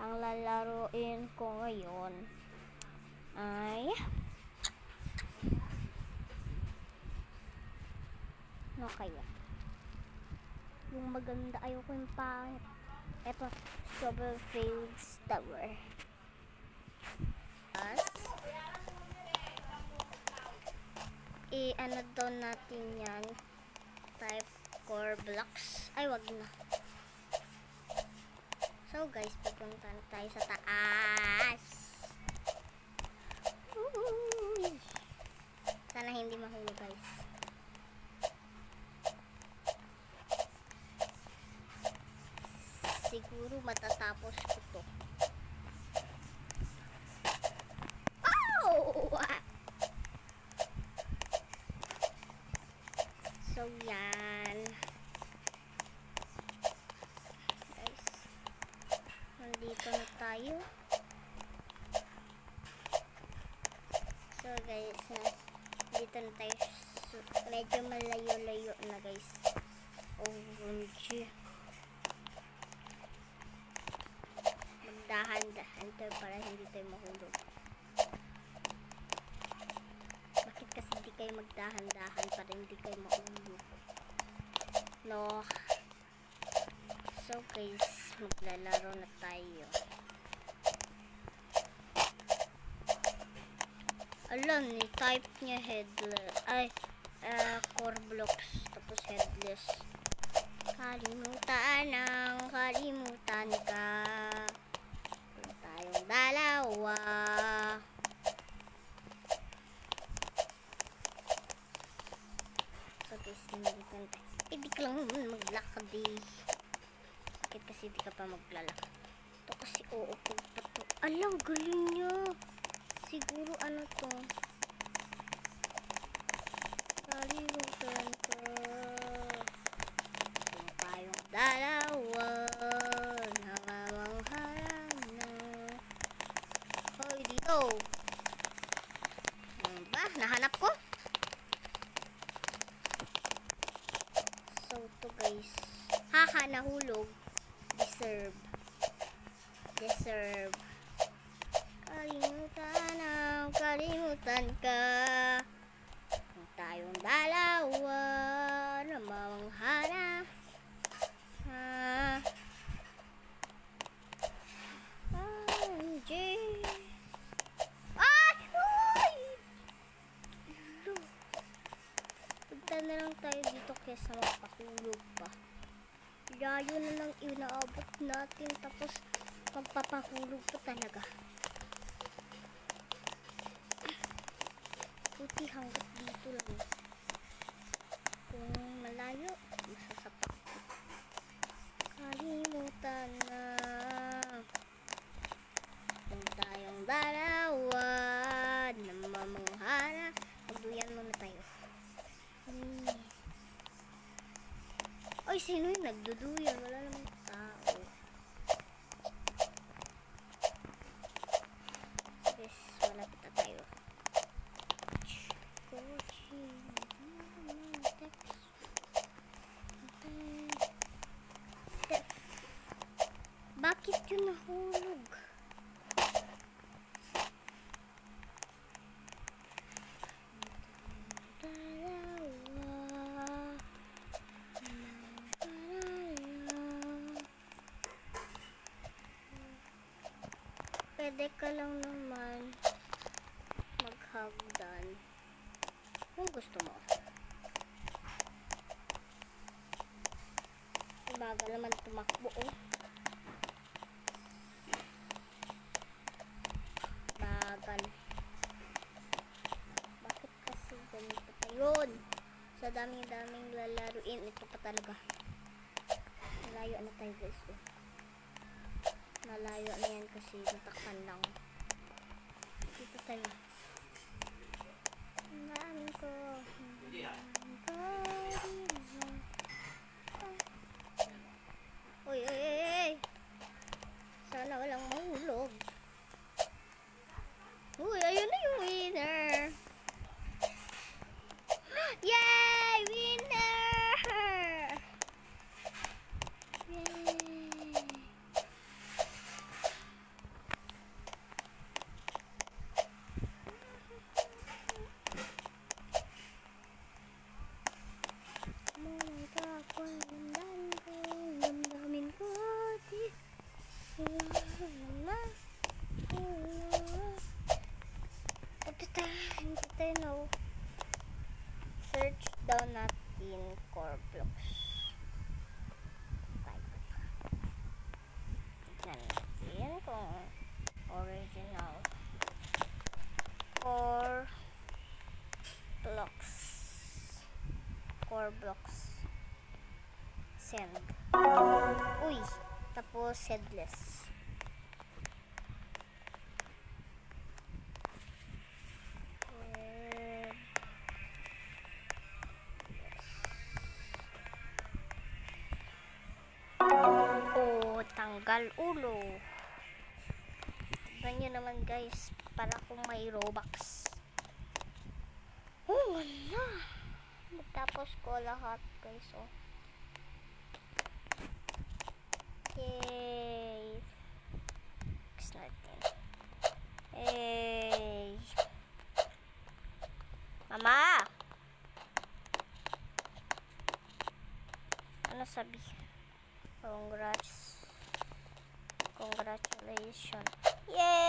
ang lalaruin ko ngayon ay ano kaya? Yung maganda, ayoko yung pangit. Ito, Strawberry Fields Tower. I-ano daw natin yan. Type core blocks. Ay, wag na. So guys, pupunta tayo sa taas. Sana hindi mahulog guys. Siguro matatapos ko to. Oh! So yan. Guys. Nandito na tayo. So guys, dito na tayo. Medyo malayo-layo na guys. OMG. Magdahan-dahan tayo para hindi tayo mahulog. Bakit kasi hindi kayo magdahan-dahan para hindi kayo mahulog? No. So guys, maglalaro na tayo. Alam ni type niya headless. Ay, core blocks. Tapos headless. Kalimutan ka. Kung tayong dalawa. So guys, hindi ka lang maglakad eh. Bakit kasi hindi ka pa maglalakad? Ito kasi uupog pa to. Alam, galing niya. Siguro ano to? Kalimutan ka. Kung tayong dalawa. Namamanghalan na. Hoy, dito. Ano ba? Nahanap ko? So, to guys. Haha, nahulog. Deserve. Kalimutan ka. Kung tayong dalawa na mamanghala. OMG. Ay! Uy! Punta na lang tayo dito kesa magpahulog pa. Layo na lang inaabot natin tapos magpapahulog pa talaga. Buti hanggat dito lang. Kung malayo, masasapak ko. Kalimutan na. Kung tayong dalawa na mamanghala. Magduyan muna tayo. Ay, sino yung nagduduyan? Wala namang tao. Yes, malapit na tayo. Bakit yun nahulog? Pwede ka lang naman maghagdan kung gusto mo. Bagal naman tumakbo oh. Bagal. Bakit kasi ganito pa yun? Sa daming lalaruin, ito pa talaga. Malayo na tayo guys oh. Malayo na yan kasi natakpan lang. Dito tayo. Namin ko. Uy. Sana walang mahulog. Uy, ayun na yung winner. Yay! Winner! Yay! 4 blocks. Send. Uy! Tapos headless. Oh, tanggal ulo. Tignan nyo naman guys, para kung may Robux. Oh, wala. Tapos ko lahat guys, oh. Yay. Next natin. Hey. Mama! Ano sabi? Congratulations. Yay!